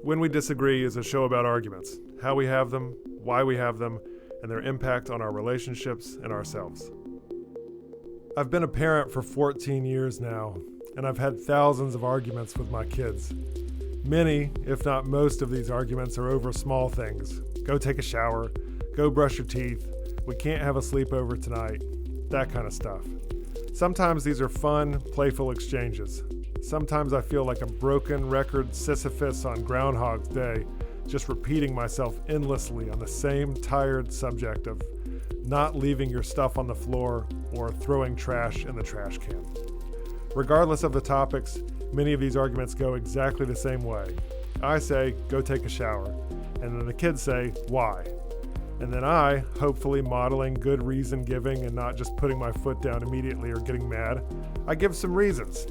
When We Disagree is a show about arguments, how we have them, why we have them, and their impact on our relationships and ourselves. I've been a parent for 14 years now, and I've had thousands of arguments with my kids. Many, if not most of these arguments are over small things. Go take a shower, go brush your teeth, we can't have a sleepover tonight, that kind of stuff. Sometimes these are fun, playful exchanges. Sometimes I feel like a broken record Sisyphus on Groundhog's Day, just repeating myself endlessly on the same tired subject of not leaving your stuff on the floor or throwing trash in the trash can. Regardless of the topics, many of these arguments go exactly the same way. I say, go take a shower, and then the kids say, why? And then I, hopefully modeling good reason giving and not just putting my foot down immediately or getting mad, I give some reasons.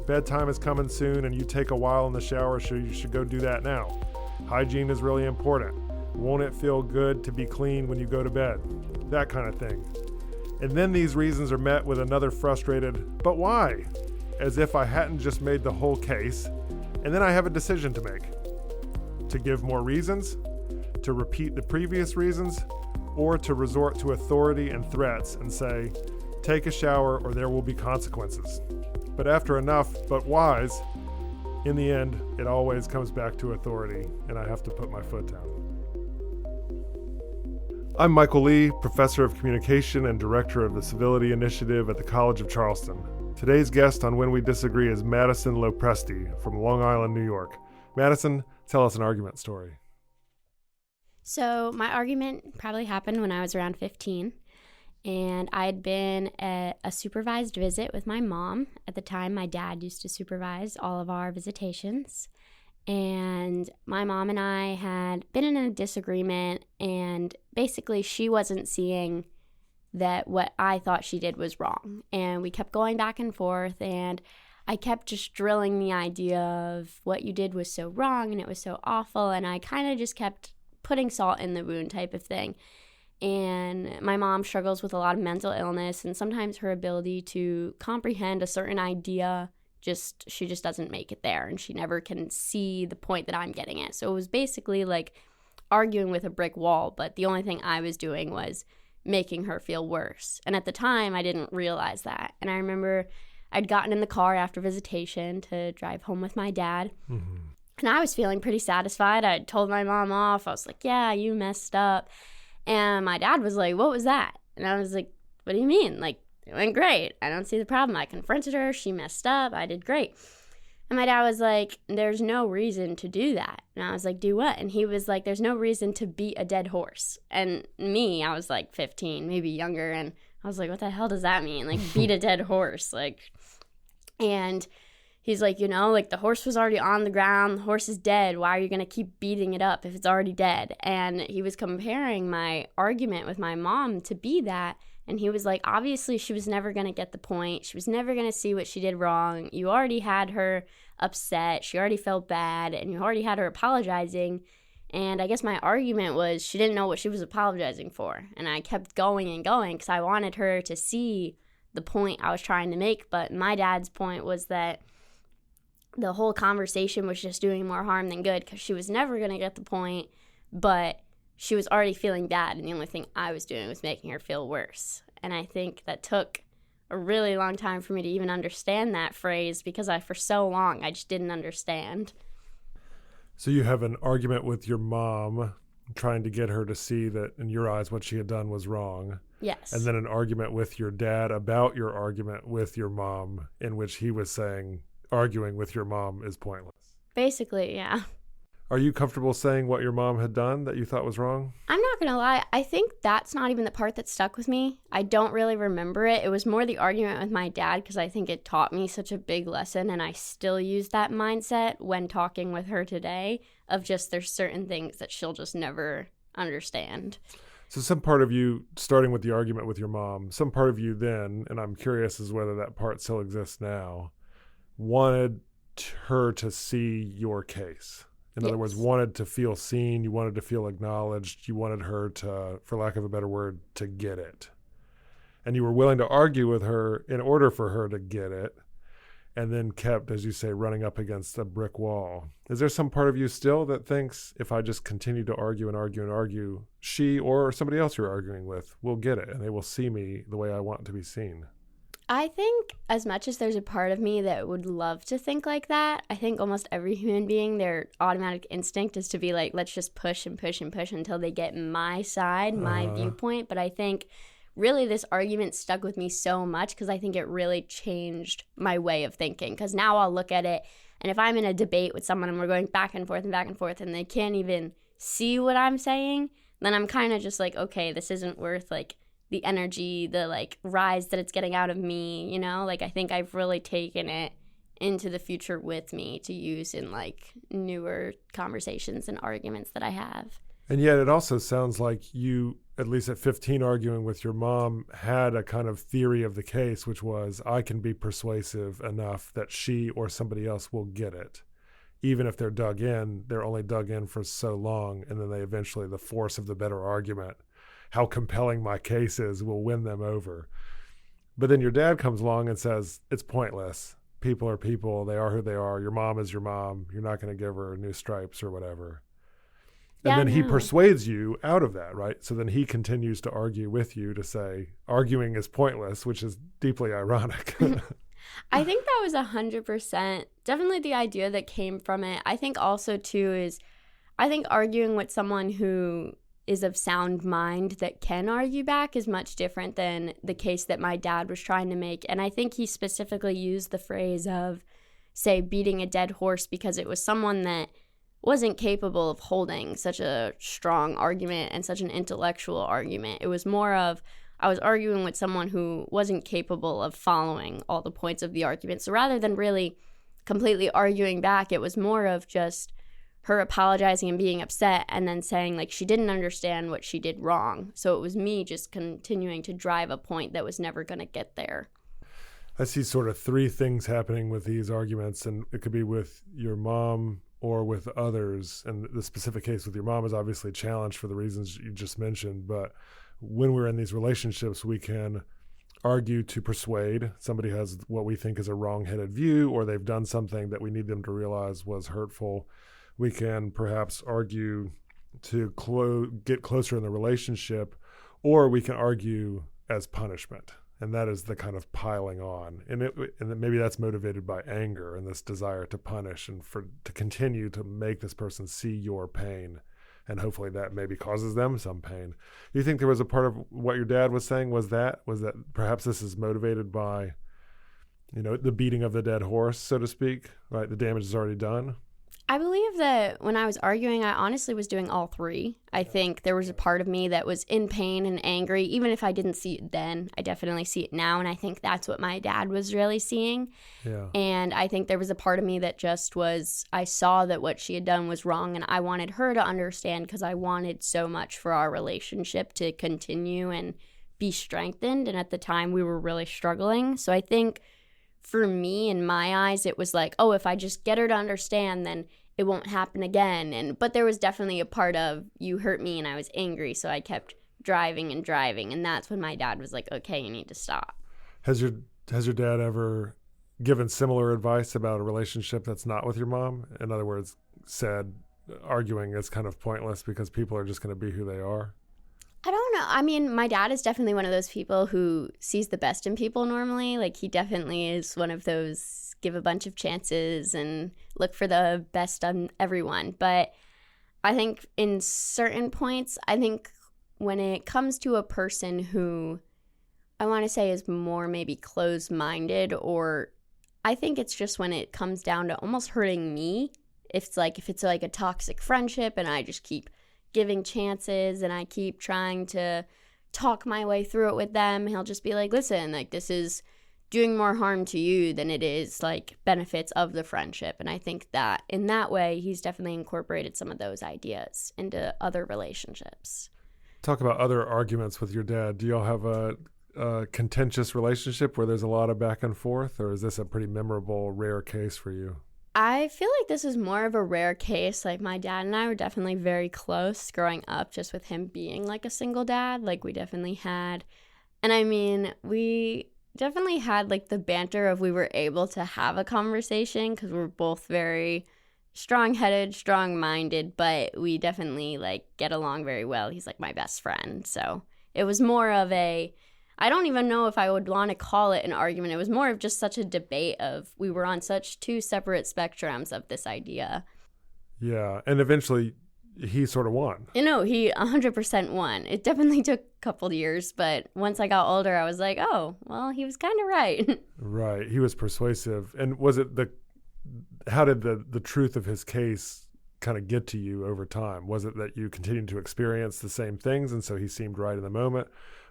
Bedtime is coming soon and you take a while in the shower, so you should go do that now. Hygiene is really important. Won't it feel good to be clean when you go to bed? That kind of thing. And then these reasons are met with another frustrated, but why? As if I hadn't just made the whole case. And then I have a decision to make. To give more reasons, to repeat the previous reasons, or to resort to authority and threats and say, take a shower or there will be consequences. But after enough but whys, in the end, it always comes back to authority, and I have to put my foot down. I'm Michael Lee, Professor of Communication and Director of the Civility Initiative at the College of Charleston. Today's guest on When We Disagree is Madison Lopresti from Long Island, New York. Madison, tell us an argument story. So my argument probably happened when I was around 15. And I had been at a supervised visit with my mom. At the time, my dad used to supervise all of our visitations. And my mom and I had been in a disagreement, and basically she wasn't seeing that what I thought she did was wrong. And we kept going back and forth, and I kept just drilling the idea of what you did was so wrong and it was so awful, and I kind of just kept putting salt in the wound type of thing. And my mom struggles with a lot of mental illness, and sometimes her ability to comprehend a certain idea, she just doesn't make it there, and she never can see the point that I'm getting at. So it was basically like arguing with a brick wall, but the only thing I was doing was making her feel worse. And at the time, I didn't realize that. And I remember I'd gotten in the car after visitation to drive home with my dad. Mm-hmm. And I was feeling pretty satisfied. I told my mom off. I was like, yeah, you messed up. And my dad was like, what was that? And I was like, what do you mean? Like, it went great. I don't see the problem. I confronted her. She messed up. I did great. And my dad was like, there's no reason to do that. And I was like, do what? And he was like, there's no reason to beat a dead horse. And me, I was like 15, maybe younger. And I was like, what the hell does that mean? Like, beat a dead horse. And he's like, like the horse was already on the ground. The horse is dead. Why are you going to keep beating it up if it's already dead? And he was comparing my argument with my mom to be that. And he was like, obviously she was never going to get the point. She was never going to see what she did wrong. You already had her upset. She already felt bad. And you already had her apologizing. And I guess my argument was she didn't know what she was apologizing for. And I kept going and going because I wanted her to see the point I was trying to make. But my dad's point was that the whole conversation was just doing more harm than good because she was never going to get the point, but she was already feeling bad, and the only thing I was doing was making her feel worse. And I think that took a really long time for me to even understand that phrase because for so long I just didn't understand. So you have an argument with your mom trying to get her to see that in your eyes what she had done was wrong. Yes. And then an argument with your dad about your argument with your mom in which he was saying arguing with your mom is pointless. Basically, yeah. Are you comfortable saying what your mom had done that you thought was wrong? I'm not going to lie. I think that's not even the part that stuck with me. I don't really remember it. It was more the argument with my dad because I think it taught me such a big lesson, and I still use that mindset when talking with her today of just there's certain things that she'll just never understand. So some part of you, starting with the argument with your mom, some part of you then, and I'm curious as whether that part still exists now, wanted her to see your case. In other words, wanted to feel seen, you wanted to feel acknowledged, you wanted her to, for lack of a better word, to get it. And you were willing to argue with her in order for her to get it. and then kept, as you say, running up against a brick wall. Is there some part of you still that thinks if I just continue to argue and argue and argue, she or somebody else you're arguing with will get it and they will see me the way I want to be seen? I think as much as there's a part of me that would love to think like that, I think almost every human being, their automatic instinct is to be like, let's just push and push and push until they get my side, my viewpoint. But I think really this argument stuck with me so much because I think it really changed my way of thinking. Because now I'll look at it, and if I'm in a debate with someone and we're going back and forth and they can't even see what I'm saying, then I'm kind of just like, okay, this isn't worth like the energy, the like rise that it's getting out of me, you know? Like I think I've really taken it into the future with me to use in like newer conversations and arguments that I have. And yet it also sounds like you, at least at 15 arguing with your mom, had a kind of theory of the case, which was I can be persuasive enough that she or somebody else will get it. Even if they're dug in, they're only dug in for so long, and then they eventually, the force of the better argument, how compelling my case is, will win them over. But then your dad comes along and says, it's pointless. People are people. They are who they are. Your mom is your mom. You're not going to give her new stripes or whatever. And then he persuades you out of that, right? So then he continues to argue with you to say arguing is pointless, which is deeply ironic. I think that was 100% definitely the idea that came from it. I think also too is I think arguing with someone who is of sound mind that can argue back is much different than the case that my dad was trying to make. And I think he specifically used the phrase of, say, beating a dead horse because it was someone that wasn't capable of holding such a strong argument and such an intellectual argument. It was more of, I was arguing with someone who wasn't capable of following all the points of the argument. So rather than really completely arguing back, it was more of just her apologizing and being upset and then saying like she didn't understand what she did wrong. So it was me just continuing to drive a point that was never going to get there. I see sort of three things happening with these arguments, and it could be with your mom or with others. And the specific case with your mom is obviously challenged for the reasons you just mentioned. But when we're in these relationships, we can argue to persuade. Somebody has what we think is a wrong-headed view, or they've done something that we need them to realize was hurtful. We can perhaps argue to get closer in the relationship, or we can argue as punishment. And that is the kind of piling on. And maybe that's motivated by anger and this desire to punish and to continue to make this person see your pain. And hopefully that maybe causes them some pain. Do you think there was a part of what your dad was saying was that perhaps this is motivated by, the beating of the dead horse, so to speak, right? The damage is already done. I believe that when I was arguing, I honestly was doing all three. I think there was a part of me that was in pain and angry. Even if I didn't see it then, I definitely see it now. And I think that's what my dad was really seeing. Yeah. And I think there was a part of me that just was, I saw that what she had done was wrong. And I wanted her to understand because I wanted so much for our relationship to continue and be strengthened. And at the time, we were really struggling. So I think for me, in my eyes, it was like, oh, if I just get her to understand, then it won't happen again. But there was definitely a part of, you hurt me and I was angry, so I kept driving. And that's when my dad was like, okay, you need to stop. Has your dad ever given similar advice about a relationship that's not with your mom? In other words, said arguing is kind of pointless because people are just going to be who they are? I don't know. I mean, my dad is definitely one of those people who sees the best in people normally. Like, he definitely is one of those give a bunch of chances and look for the best on everyone. But I think in certain points, I think when it comes to a person who I want to say is more maybe closed-minded, or I think it's just when it comes down to almost hurting me. If it's like a toxic friendship and I just keep giving chances and I keep trying to talk my way through it with them, he'll just be like, listen, like, this is doing more harm to you than it is like benefits of the friendship. And I think that in that way, he's definitely incorporated some of those ideas into other relationships. Talk about other arguments with your dad. Do y'all have a contentious relationship where there's a lot of back and forth, or is this a pretty memorable, rare case for you? I feel like this is more of a rare case. Like, my dad and I were definitely very close growing up, just with him being like a single dad. Like, we definitely had, and I mean, we definitely had like the banter of we were able to have a conversation because we're both very strong-headed, strong-minded, but we definitely like get along very well. He's like my best friend. So it was more of I don't even know if I would want to call it an argument. It was more of just such a debate of we were on such two separate spectrums of this idea. Yeah, and eventually he sort of won. You know, he 100% won. It definitely took a couple years, but once I got older, I was like, oh, well, he was kind of right. Right. He was persuasive. And was it how did the truth of his case kind of get to you over time? Was it that you continued to experience the same things and so he seemed right in the moment,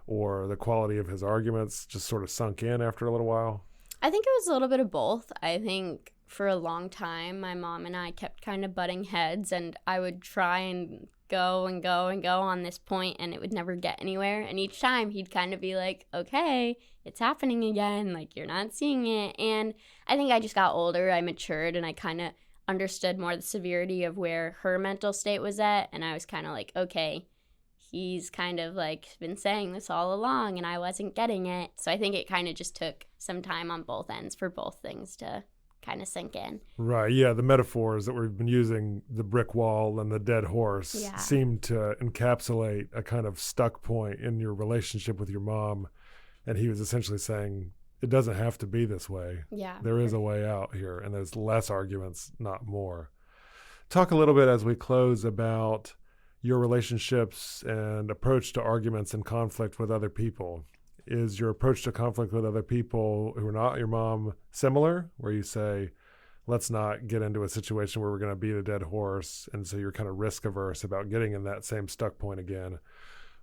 or the quality of his arguments just sort of sunk in after a little while? I think it was a little bit of both. I think for a long time, my mom and I kept kind of butting heads, and I would try and go and go and go on this point, and it would never get anywhere. And each time he'd kind of be like, okay, it's happening again. Like, you're not seeing it. And I think I just got older. I matured, and I kind of understood more the severity of where her mental state was at. And I was kind of like, okay, he's kind of like been saying this all along, and I wasn't getting it. So I think it kind of just took some time on both ends for both things to kind of sink in. Right. Yeah. The metaphors that we've been using, the brick wall and the dead horse, seem to encapsulate a kind of stuck point in your relationship with your mom. And he was essentially saying, it doesn't have to be this way. Yeah. There is a way out here, and there's less arguments, not more. Talk a little bit as we close about your relationships and approach to arguments and conflict with other people. Is your approach to conflict with other people who are not your mom similar, where you say, let's not get into a situation where we're going to beat a dead horse, and so you're kind of risk averse about getting in that same stuck point again?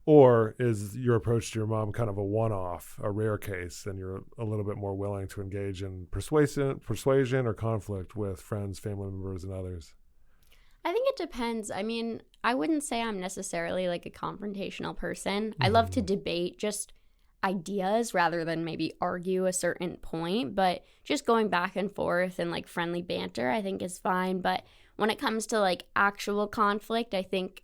Or is your approach to your mom kind of a one-off, a rare case, and you're a little bit more willing to engage in persuasion or conflict with friends, family members, and others? I think it depends. I mean, I wouldn't say I'm necessarily like a confrontational person. I love to debate just ideas rather than maybe argue a certain point, but just going back and forth and like friendly banter I think is fine. But when it comes to like actual conflict, I think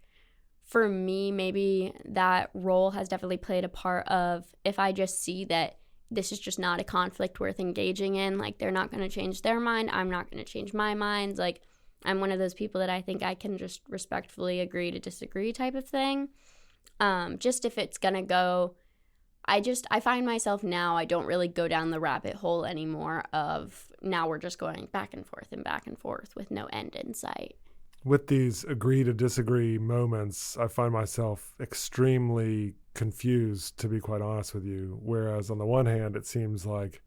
for me maybe that role has definitely played a part of, if I just see that this is just not a conflict worth engaging in, like they're not going to change their mind, I'm not going to change my mind, like I'm one of those people that I think I can just respectfully agree to disagree type of thing. Just if it's going to go, I find myself now, I don't really go down the rabbit hole anymore of now we're just going back and forth with no end in sight. With these agree to disagree moments, I find myself extremely confused, to be quite honest with you. Whereas on the one hand, it seems like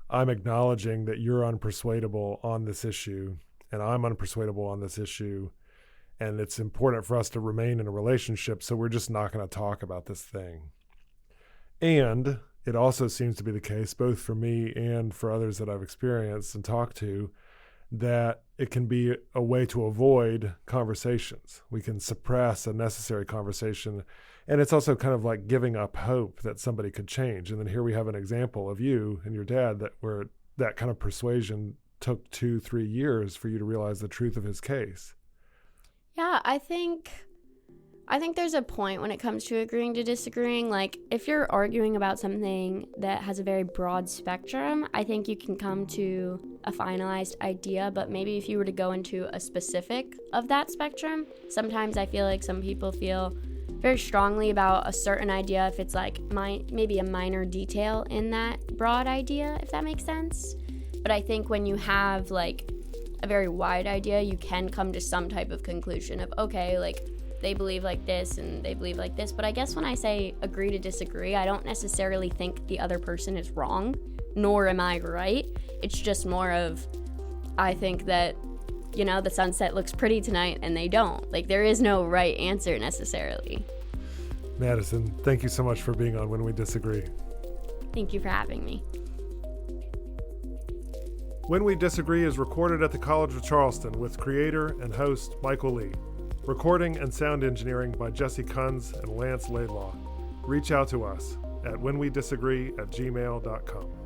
I'm acknowledging that you're unpersuadable on this issue and I'm unpersuadable on this issue. And it's important for us to remain in a relationship, so we're just not going to talk about this thing. And it also seems to be the case, both for me and for others that I've experienced and talked to, that it can be a way to avoid conversations. We can suppress a necessary conversation. And it's also kind of like giving up hope that somebody could change. And then here we have an example of you and your dad where that kind of persuasion took 2-3 years for you to realize the truth of his case. Yeah, I think there's a point when it comes to agreeing to disagreeing. Like, if you're arguing about something that has a very broad spectrum, I think you can come to a finalized idea. But maybe if you were to go into a specific of that spectrum, sometimes I feel like some people feel very strongly about a certain idea if it's like maybe a minor detail in that broad idea, if that makes sense. But I think when you have like a very wide idea, you can come to some type of conclusion of, okay, like they believe like this and they believe like this. But I guess when I say agree to disagree, I don't necessarily think the other person is wrong, nor am I right. It's just more of, I think that, you know, the sunset looks pretty tonight and they don't. Like, there is no right answer necessarily. Madison, thank you so much for being on When We Disagree. Thank you for having me. When We Disagree is recorded at the College of Charleston with creator and host Michael Lee. Recording and sound engineering by Jesse Kunz and Lance Laidlaw. Reach out to us at whenwedisagree@gmail.com.